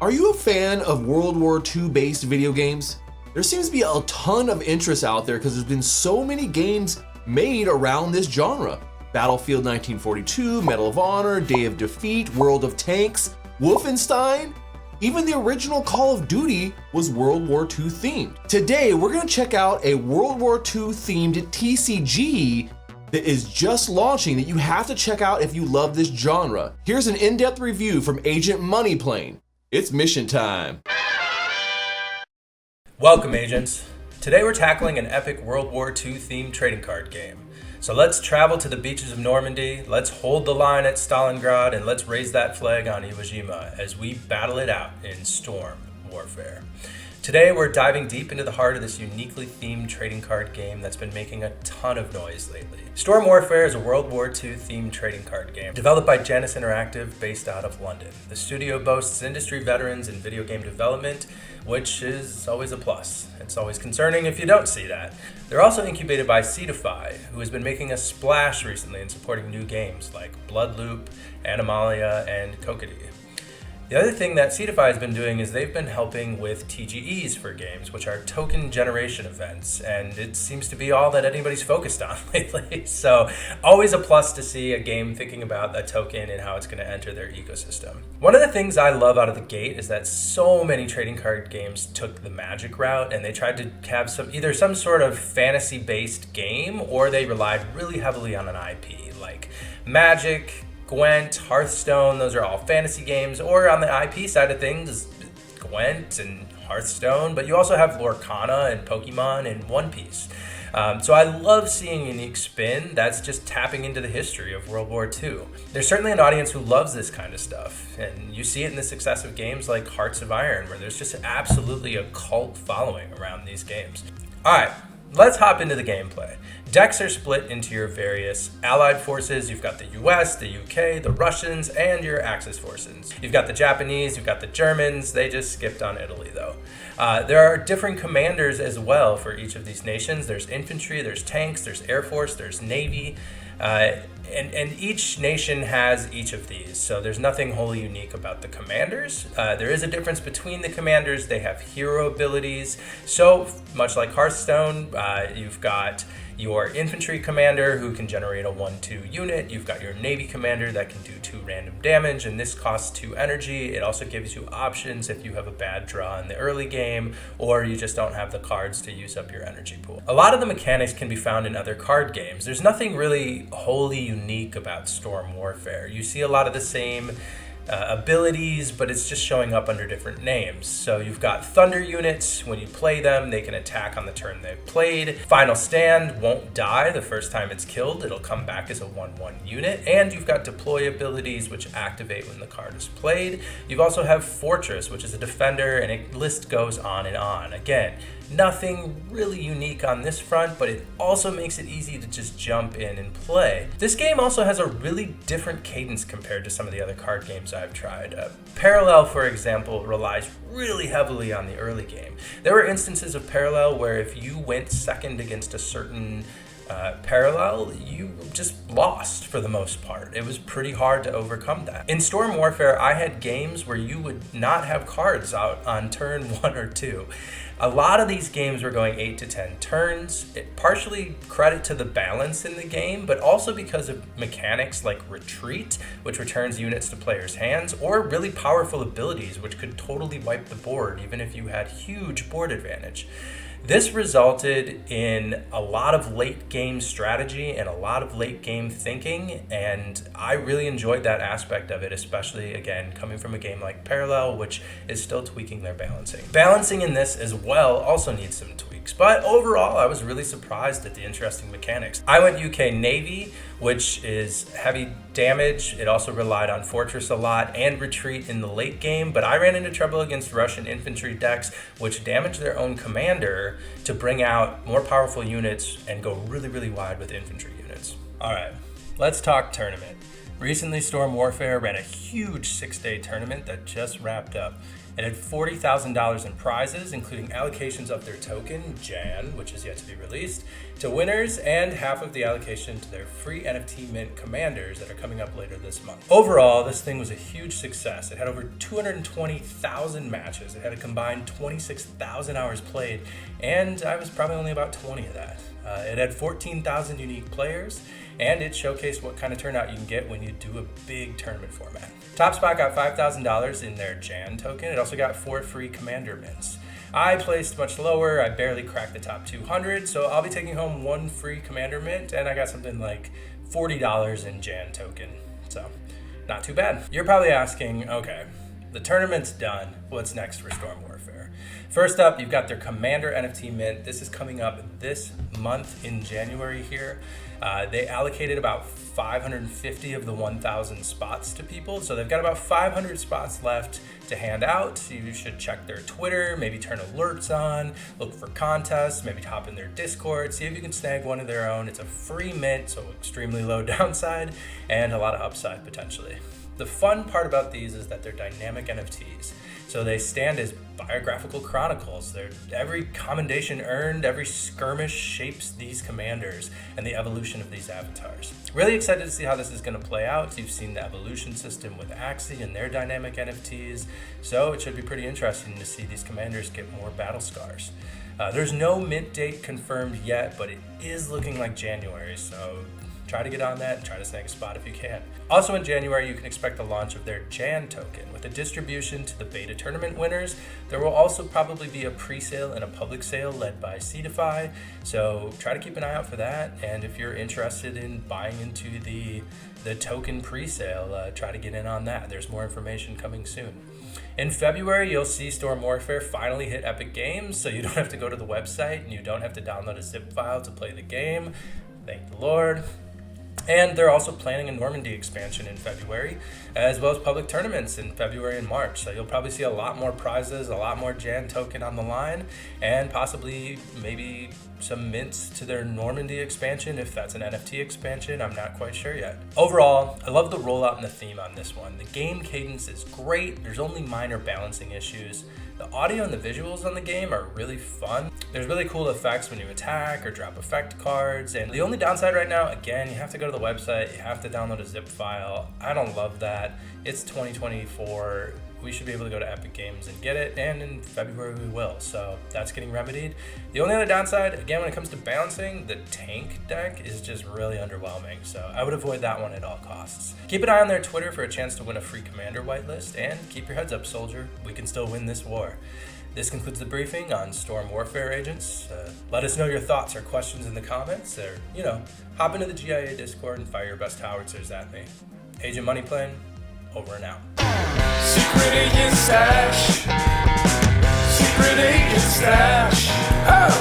Are you a fan of World War II based video games? There seems to be a ton of interest out there because there's been so many games made around this genre. Battlefield 1942, Medal of Honor, Day of Defeat, World of Tanks, Wolfenstein. Even the original Call of Duty was World War II themed. Today, we're gonna check out a World War II themed TCG that is just launching that you have to check out if you love this genre. Here's an in-depth review from Agent MONEYPLANE. It's mission time. Welcome, agents. Today we're tackling an epic World War II themed trading card game. So let's travel to the beaches of Normandy, let's hold the line at Stalingrad, and let's raise that flag on Iwo Jima as we battle it out in Storm Warfare. Today we're diving deep into the heart of this uniquely themed trading card game that's been making a ton of noise lately. Storm Warfare is a World War II themed trading card game developed by Janus Interactive based out of London. The studio boasts industry veterans in video game development, which is always a plus. It's always concerning if you don't see that. They're also incubated by Cetify, who has been making a splash recently in supporting new games like Bloodloop, Animalia, and Kokiri. The other thing that Cetify has been doing is they've been helping with TGEs for games, which are token generation events, and it seems to be all that anybody's focused on lately. So always a plus to see a game thinking about a token and how it's going to enter their ecosystem. One of the things I love out of the gate is that so many trading card games took the Magic route and they tried to have either some sort of fantasy-based game, or they relied really heavily on an IP like Magic, Gwent, Hearthstone. Those are all fantasy games. Or on the IP side of things, Gwent and Hearthstone, but you also have Lorcana and Pokemon and One Piece. So I love seeing unique spin that's just tapping into the history of World War II. There's certainly an audience who loves this kind of stuff, and you see it in the success of games like Hearts of Iron, where there's just absolutely a cult following around these games. All right, let's hop into the gameplay. Decks are split into your various allied forces. You've got the US, the UK, the Russians, and your Axis forces. You've got the Japanese, you've got the Germans. They just skipped on Italy though. There are different commanders as well for each of these nations. There's infantry, there's tanks, there's air force, there's navy. And each nation has each of these, so there's nothing wholly unique about the commanders. There is a difference between the commanders. They have hero abilities. So much like Hearthstone, you've got your infantry commander who can generate a 1-2 unit. You've got your navy commander that can do 2 random damage, and this costs 2 energy. It also gives you options if you have a bad draw in the early game or you just don't have the cards to use up your energy pool. A lot of the mechanics can be found in other card games. There's nothing really wholly unique about Storm Warfare. You see a lot of the same abilities, but it's just showing up under different names. So you've got thunder units. When you play them, they can attack on the turn they've played. Final Stand won't die the first time it's killed. It'll come back as a 1/1 unit. And you've got deploy abilities, which activate when the card is played. You also have Fortress, which is a defender, and a list goes on and on. Again, nothing really unique on this front, but it also makes it easy to just jump in and play. This game also has a really different cadence compared to some of the other card games I've tried. Parallel, for example, relies really heavily on the early game. There were instances of Parallel where if you went second against a certain Parallel, you just lost for the most part. It was pretty hard to overcome that. In Storm Warfare, I had games where you would not have cards out on turn 1 or 2. A lot of these games were going 8 to 10 turns. It partially credit to the balance in the game, but also because of mechanics like Retreat, which returns units to players' hands, or really powerful abilities, which could totally wipe the board, even if you had huge board advantage. This resulted in a lot of late game strategy and a lot of late game thinking, and I really enjoyed that aspect of it, especially, again, coming from a game like Parallel, which is still tweaking their balancing. Balancing in this as well also needs some tweaks, but overall I was really surprised at the interesting mechanics. I went UK Navy, which is heavy damage. It also relied on Fortress a lot and Retreat in the late game, but I ran into trouble against Russian infantry decks, which damaged their own commander to bring out more powerful units and go really, really wide with infantry units. All right, let's talk tournament. Recently, Storm Warfare ran a huge 6-day tournament that just wrapped up. It had $40,000 in prizes, including allocations of their token, Jan, which is yet to be released, to winners, and half of the allocation to their free NFT mint commanders that are coming up later this month. Overall, this thing was a huge success. It had over 220,000 matches. It had a combined 26,000 hours played, and I was probably only about 20 of that. It had 14,000 unique players, and it showcased what kind of turnout you can get when you do a big tournament format. Top spot got $5,000 in their Jan token. It also got 4 free commander mints. I placed much lower. I barely cracked the top 200, so I'll be taking home 1 free commander mint, and I got something like $40 in Jan token. So, not too bad. You're probably asking, okay, the tournament's done. What's next for Storm Warfare? First up, you've got their Commander NFT mint. This is coming up this month in January here. They allocated about 550 of the 1,000 spots to people. So they've got about 500 spots left to hand out. So you should check their Twitter, maybe turn alerts on, look for contests, maybe hop in their Discord, see if you can snag one of their own. It's a free mint, so extremely low downside and a lot of upside potentially. The fun part about these is that they're dynamic NFTs. So they stand as biographical chronicles. Every commendation earned, every skirmish shapes these commanders and the evolution of these avatars. Really excited to see how this is going to play out. You've seen the evolution system with Axie and their dynamic NFTs, so it should be pretty interesting to see these commanders get more battle scars. There's no mint date confirmed yet, but it is looking like January, so try to get on that and try to snag a spot if you can. Also in January, you can expect the launch of their Jan token with a distribution to the beta tournament winners. There will also probably be a pre-sale and a public sale led by Seedify, so try to keep an eye out for that. And if you're interested in buying into the token pre-sale, try to get in on that. There's more information coming soon. In February, you'll see Storm Warfare finally hit Epic Games, so you don't have to go to the website and you don't have to download a zip file to play the game. Thank the Lord. And they're also planning a Normandy expansion in February, as well as public tournaments in February and March. So you'll probably see a lot more prizes, a lot more Jan token on the line, and possibly maybe some mints to their Normandy expansion if that's an NFT expansion. I'm not quite sure yet. Overall, I love the rollout and the theme on this one. The game cadence is great. There's only minor balancing issues. The audio and the visuals on the game are really fun. There's really cool effects when you attack or drop effect cards. And the only downside right now, again, you have to go to the website, you have to download a zip file. I don't love that. It's 2024. We should be able to go to Epic Games and get it, and in February we will, so that's getting remedied. The only other downside, again, when it comes to balancing, the tank deck is just really underwhelming, so I would avoid that one at all costs. Keep an eye on their Twitter for a chance to win a free commander whitelist, and keep your heads up, soldier. We can still win this war. This concludes the briefing on Storm Warfare agents. Let us know your thoughts or questions in the comments, or, hop into the GIA Discord and fire your best howitzers at me. Agent MONEYPLANE, over and out. Secret agent stash. Secret agent stash. Oh!